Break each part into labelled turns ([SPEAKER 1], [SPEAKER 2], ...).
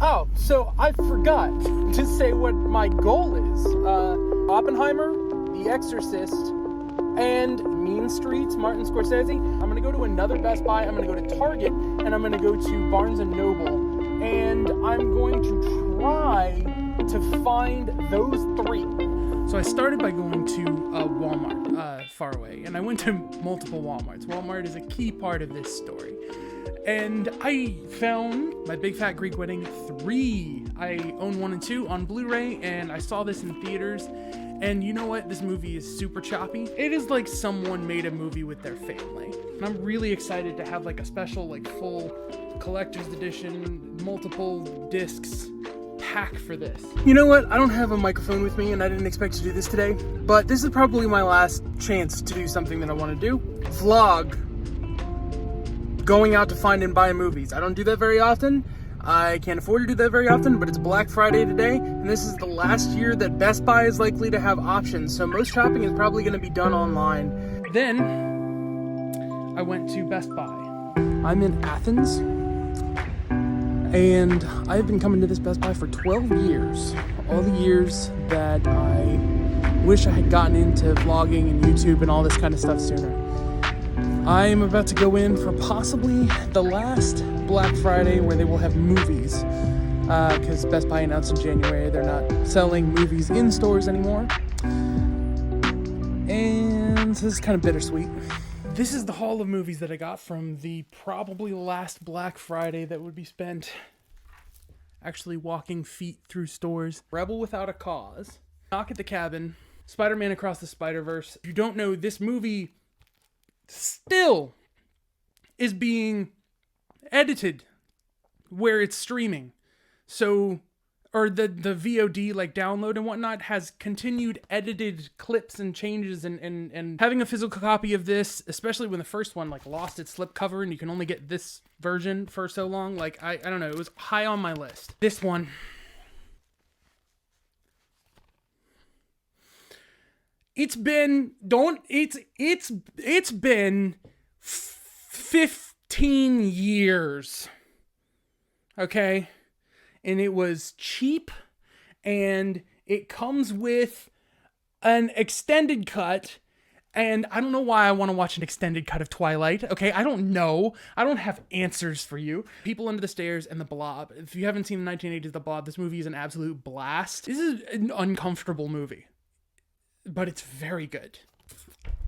[SPEAKER 1] Oh, so I forgot to say what my goal is. Oppenheimer, The Exorcist, and Mean Streets, Martin Scorsese. I'm going to go to another Best Buy, I'm going to go to Target, and I'm going to go to Barnes & Noble, and I'm going to try to find those three. So I started by going to Walmart, far away, and I went to multiple Walmarts. Walmart is a key part of this story. And I found My Big Fat Greek Wedding 3. I own 1 and 2 on Blu-ray, and I saw this in theaters. And you know what? This movie is super choppy. It is like someone made a movie with their family. And I'm really excited to have like a special, like full collector's edition, multiple discs pack for this. You know what? I don't have a microphone with me, and I didn't expect to do this today, but this is probably my last chance to do something that I want to do. Vlog. Going out to find and buy movies. I don't do that very often. I can't afford to do that very often, but it's Black Friday today, and this is the last year that Best Buy is likely to have options, so most shopping is probably going to be done online. Then, I went to Best Buy. I'm in Athens, and I've been coming to this Best Buy for 12 years. All the years that I wish I had gotten into vlogging and YouTube and all this kind of stuff sooner. I'm about to go in for possibly the last Black Friday where they will have movies, because Best Buy announced in January they're not selling movies in stores anymore, and so this is kind of bittersweet. This is the haul of movies that I got from the probably last Black Friday that would be spent actually walking feet through stores. Rebel Without a Cause, Knock at the Cabin, Spider-Man Across the Spider-Verse. If you don't know, this movie still is being edited where it's streaming. So, or the VOD like download and whatnot has continued edited clips and changes, and having a physical copy of this, especially when the first one like lost its slipcover and you can only get this version for so long, like I don't know, it was high on my list. This one, it's been 15 years. Okay? And it was cheap, and it comes with an extended cut, and I don't know why I want to watch an extended cut of Twilight. Okay? I don't know. I don't have answers for you. People Under the Stairs and The Blob. If you haven't seen the 1980s The Blob, this movie is an absolute blast. This is an uncomfortable movie, but it's very good.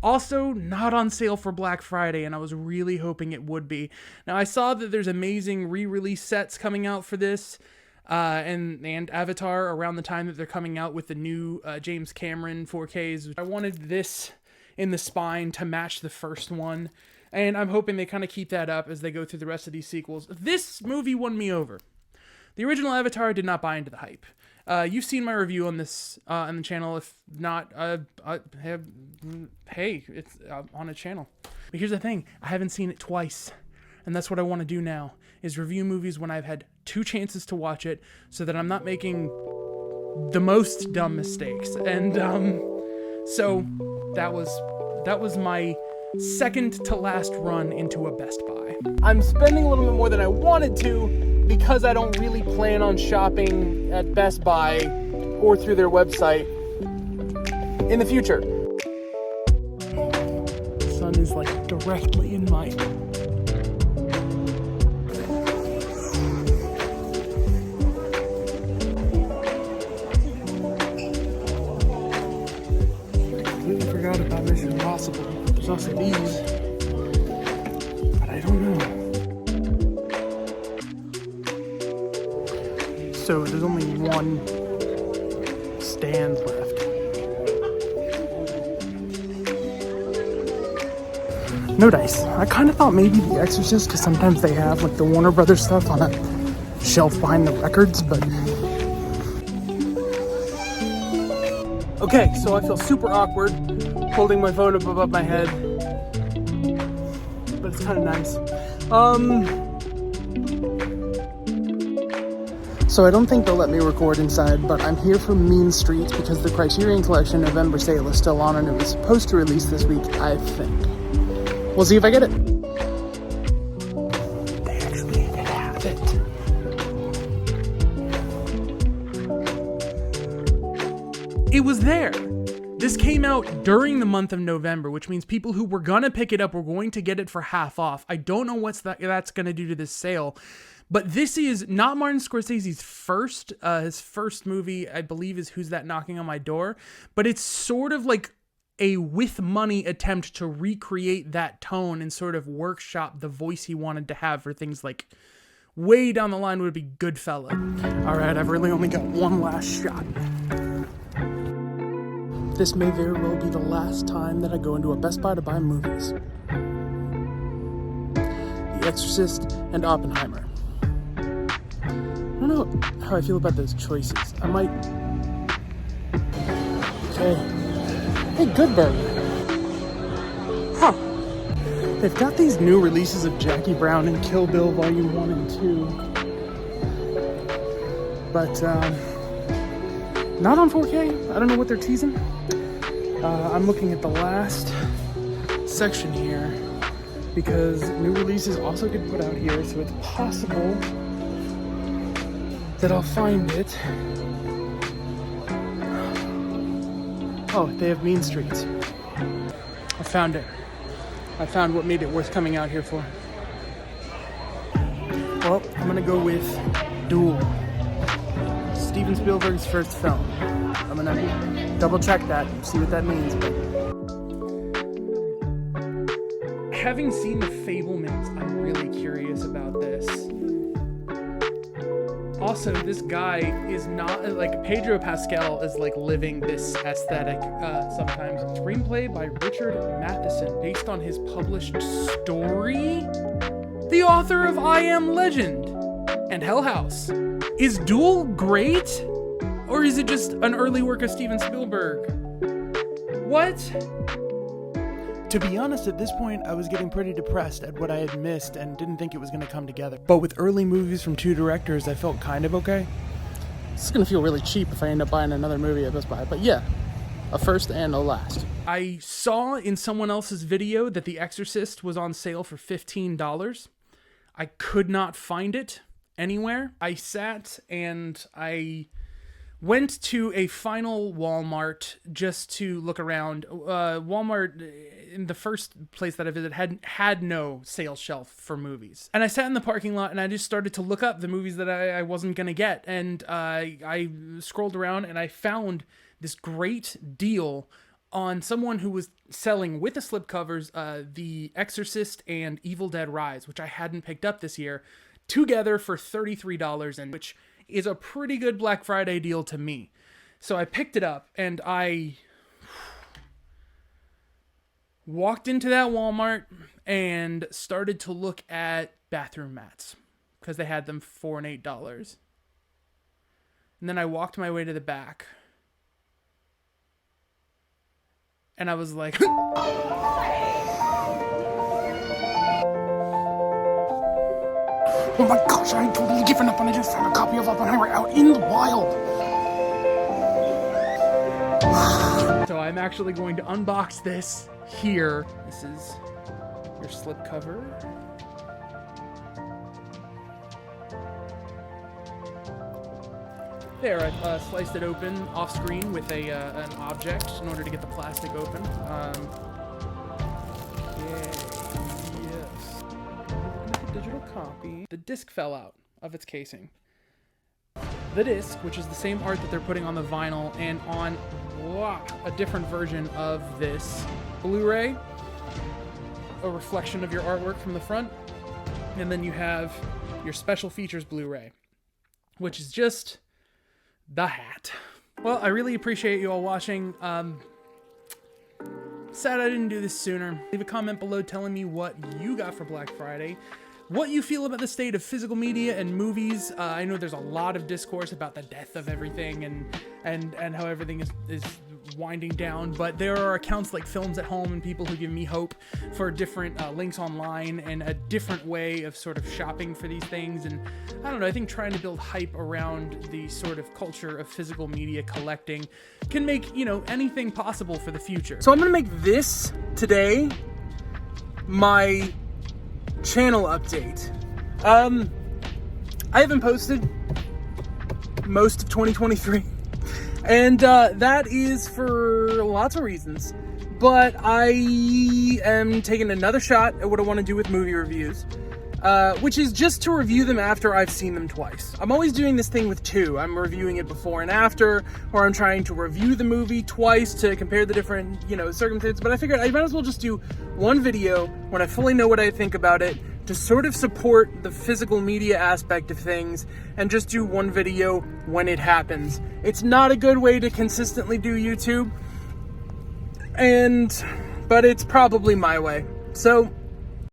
[SPEAKER 1] Also, not on sale for Black Friday, and I was really hoping it would be. Now, I saw that there's amazing re-release sets coming out for this, and Avatar around the time that they're coming out with the new James Cameron 4Ks. I wanted this in the spine to match the first one, and I'm hoping they kind of keep that up as they go through the rest of these sequels. This movie won me over. The original Avatar did not buy into the hype. You've seen my review on this on the channel. If not, hey, it's on a channel. But here's the thing. I haven't seen it twice. And that's what I want to do now, is review movies when I've had 2 chances to watch it, so that I'm not making the most dumb mistakes. And so that was my second to last run into a Best Buy. I'm spending a little bit more than I wanted to, because I don't really plan on shopping at Best Buy or through their website in the future. The sun is like directly in my... I completely forgot about Mission Impossible. There's also these, but I don't know. So there's only one stand left. No dice. I kind of thought maybe The Exorcist, because sometimes they have like the Warner Brothers stuff on a shelf behind the records, but... Okay, so I feel super awkward holding my phone up above my head, but it's kind of nice. So I don't think they'll let me record inside, but I'm here for Mean Streets because the Criterion Collection November sale is still on, and it was supposed to release this week, I think. We'll see if I get it. They actually have it. it was there. This came out during the month of November, which means people who were gonna pick it up were going to get it for half off. I don't know what that's gonna do to this sale, but this is not Martin Scorsese's first. His first movie, I believe, is Who's That Knocking on My Door, but it's sort of like a with money attempt to recreate that tone and sort of workshop the voice he wanted to have for things like way down the line would be Goodfella. All right, I've really only got one last shot. This may very well be the last time that I go into a Best Buy to buy movies. The Exorcist and Oppenheimer. I don't know how I feel about those choices. I might... Okay. Hey, Good Burger. Huh. They've got these new releases of Jackie Brown and Kill Bill Volume 1 and 2. But, not on 4K. I don't know what they're teasing. I'm looking at the last section here because new releases also get put out here, so it's possible that I'll find it. Oh, they have Mean Streets. I found it. I found what made it worth coming out here for. Well, I'm gonna go with Duel. Steven Spielberg's first film. I'm gonna double check that and see what that means. But having seen The Fabelmans, I'm really curious about this. Also, this guy is not like Pedro Pascal is like living this aesthetic sometimes. Screenplay by Richard Matheson, based on his published story. The author of I Am Legend and Hell House. Is Duel great? Or is it just an early work of Steven Spielberg? What? To be honest, at this point, I was getting pretty depressed at what I had missed and didn't think it was going to come together. But with early movies from two directors, I felt kind of okay. It's going to feel really cheap if I end up buying another movie at Best Buy. But yeah, a first and a last. I saw in someone else's video that The Exorcist was on sale for $15. I could not find it anywhere. I sat and I went to a final Walmart just to look around. Walmart, in the first place that I visited, had no sales shelf for movies. And I sat in the parking lot and I just started to look up the movies that I wasn't going to get. And I scrolled around and I found this great deal on someone who was selling with the slipcovers The Exorcist and Evil Dead Rise, which I hadn't picked up this year, together for $33, and which is a pretty good Black Friday deal to me. So I picked it up and I walked into that Walmart and started to look at bathroom mats because they had them $4 and $8. And then I walked my way to the back and I was like, oh my gosh, I had totally given up and I just found a copy of Oppenheimer out in the wild. So I'm actually going to unbox this here. This is your slipcover. There, I've sliced it open off screen with an object in order to get the plastic open. Digital copy. The disc fell out of its casing. The disc, which is the same art that they're putting on the vinyl and on a different version of this Blu-ray, a reflection of your artwork from the front, and then you have your special features Blu-ray, which is just the hat. Well, I really appreciate you all watching. Sad I didn't do this sooner. Leave a comment below telling me what you got for Black Friday, what you feel about the state of physical media and movies. I know there's a lot of discourse about the death of everything and how everything is winding down, but there are accounts like Films at Home and people who give me hope for different links online and a different way of sort of shopping for these things. And I don't know, I think trying to build hype around the sort of culture of physical media collecting can make, you know, anything possible for the future. So I'm gonna make this today my channel update. I haven't posted most of 2023. And that is for lots of reasons. But I am taking another shot at what I want to do with movie reviews, which is just to review them after I've seen them twice. I'm always doing this thing with two. I'm reviewing it before and after, or I'm trying to review the movie twice to compare the different, circumstances. But I figured I might as well just do one video when I fully know what I think about it, to sort of support the physical media aspect of things, and just do one video when it happens. It's not a good way to consistently do YouTube, but it's probably my way. So